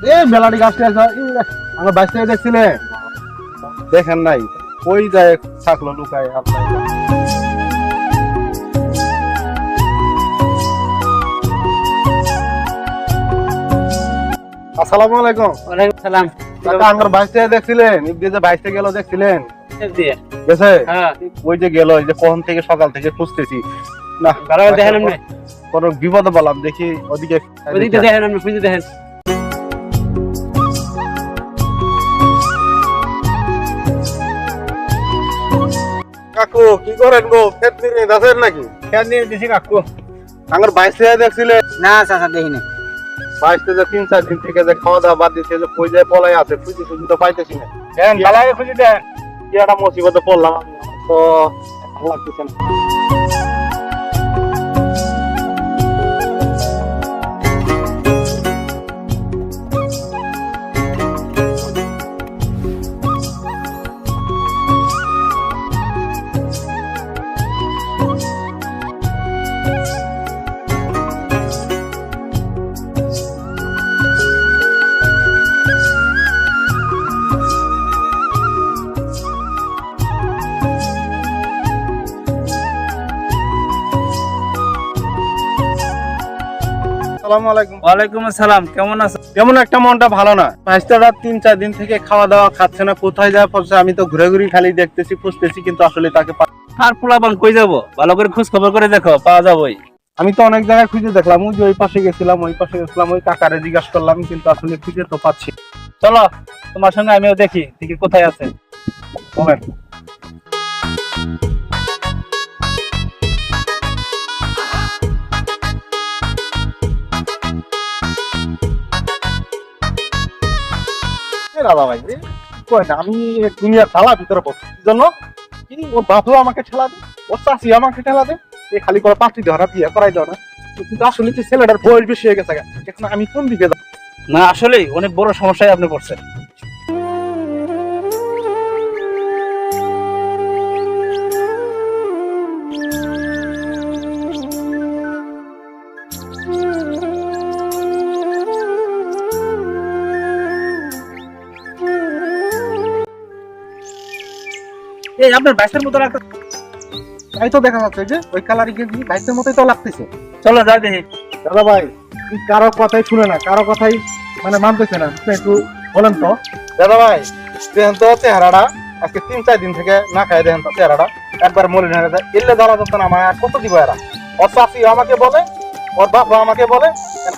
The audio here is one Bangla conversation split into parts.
এই বেলাটি গাছটি আছে আমার বাইশ থেকে দেখছিলেন দেখেন নাই ওই যায় থাকলো লুকায় আপনার আসসালামু আলাইকুম। ওয়ালাইকুম সালাম। আমার বাইশ থেকে দেখছিলেন ইবদি যে বাইশ থেকে গেল দেখছিলেন গেছে ওই যে গেল যে কখন থেকে সকাল থেকে খুঁজতেছি না দেখেন কোন বিপদে বললাম দেখি ওদিকে দেখেন আপনি খুঁজে দেখেন। কাকু কি করেন গো ক্ষেত নিয়ে যাচ্ছেন নাকি? কেন নিয়ে দিছি কাকু? আমার বাইশ থেকে দেখছিলেন না চাচা দেখিনি। বাইশ থেকে 3-4 দিন থেকে যে খাওয়া দাওয়া বাদ দিচ্ছে যে কই যায় পলাই আছে খুঁজে খুঁজে তো পাইতেছি না। দেখেন বালায় খুঁজে দেখেন। কি একটা মুসিবতে পড়লাম তো ভালো লাগতেছে না। আসসালামু আলাইকুম। ওয়ালাইকুম আসসালাম। কেমন আছো? কেমন একটা মনটা ভালো না। ভাইস্তারা 3-4 দিন থেকে খাওয়া দাওয়া খাচ্ছে না, কোথায় যায় পড়ছে আমি তো ঘুরে ঘুরে খালি দেখতেছি খুঁজতেছি কিন্তু আসলে তাকে আর পোলাপান কই যাবো? ভালো করে খোঁজ খবর করে দেখো, পাওয়া যাবেই। আমি তো অনেক জায়গায় খুঁজে দেখলাম, ওই যে ওই পাশে গেছিলাম ওই কাকারে জিজ্ঞাসা করলাম কিন্তু আসলে খুঁজে তো পাচ্ছি। চলো তোমার সঙ্গে আমিও দেখি দেখি কোথায় আছে। বলেন দাদা ভাই কই না আমি দুনিয়ার তালা ভিতরে পড়ছি জন্য কি ওর বাপু আমাকে ঠেলা দেয়, ওর চাষি আমাকে ঠেলা দেয়, এই খালি করে পাঁচটি ধরা বিয়ে করাই দাও না। কিন্তু আসলে কি ছেলেটার বয়স বেশি হয়ে গেছে, এখন আমি কোন দিকে যাব? না আসলে অনেক বড় সমস্যায় আপনি পড়ছেন। এই আপনার বাইশের মতো লাগতো। তাই তো দেখা যাচ্ছে যে ওই কালারি গেঞ্জি বাইকের মতোই তো লাগতেছে। চলো যাই দেখি। দাদা ভাই কারো কথাই শুনে না, কারো কথাই মানে মানতেছে না, একটু বলেন তো। দাদা ভাই দেখেন তো চেহারাটা আজকে 3-4 দিন থেকে না খাই, দেখেন তো চেহারাটা একবার মলিন হয়ে গেছে। এলে জ্বালা যাচ্ছে না আমার কত দিব এরা। ওর চাষি আমাকে বলে, ওর বাপ আমাকে বলে,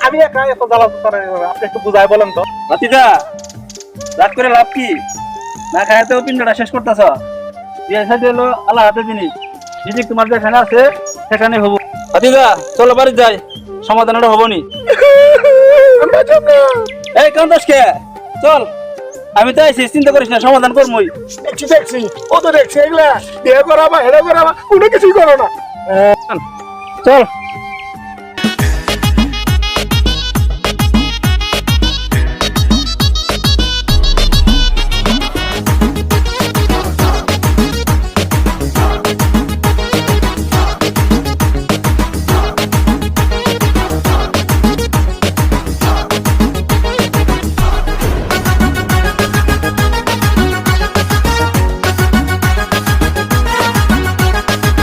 আমি একা এত জ্বালা যাচ্ছে না। আপনি একটু বুঝাই বলেন তো। ভাতিজা রাত করে লাভ কি? না খাইতেও পিণ্ডটা শেষ করতেছ। বিয়ে সাথে হলো আল্লাহ হাতে জিনিস, রিজিক তোমার যেখানে আছে সেখানে হবো। ভাতিজা চলো বাড়ি যাই, সমাধানটা হবো নি। এই কান্দাস কে? চল আমি তো আইছি, চিন্তা করিস না, সমাধান করবই। দেখছি ও তো দেখছি এগুলা বিয়ে করাবা হেরে করাবা কোনো কিছুই করো না। চল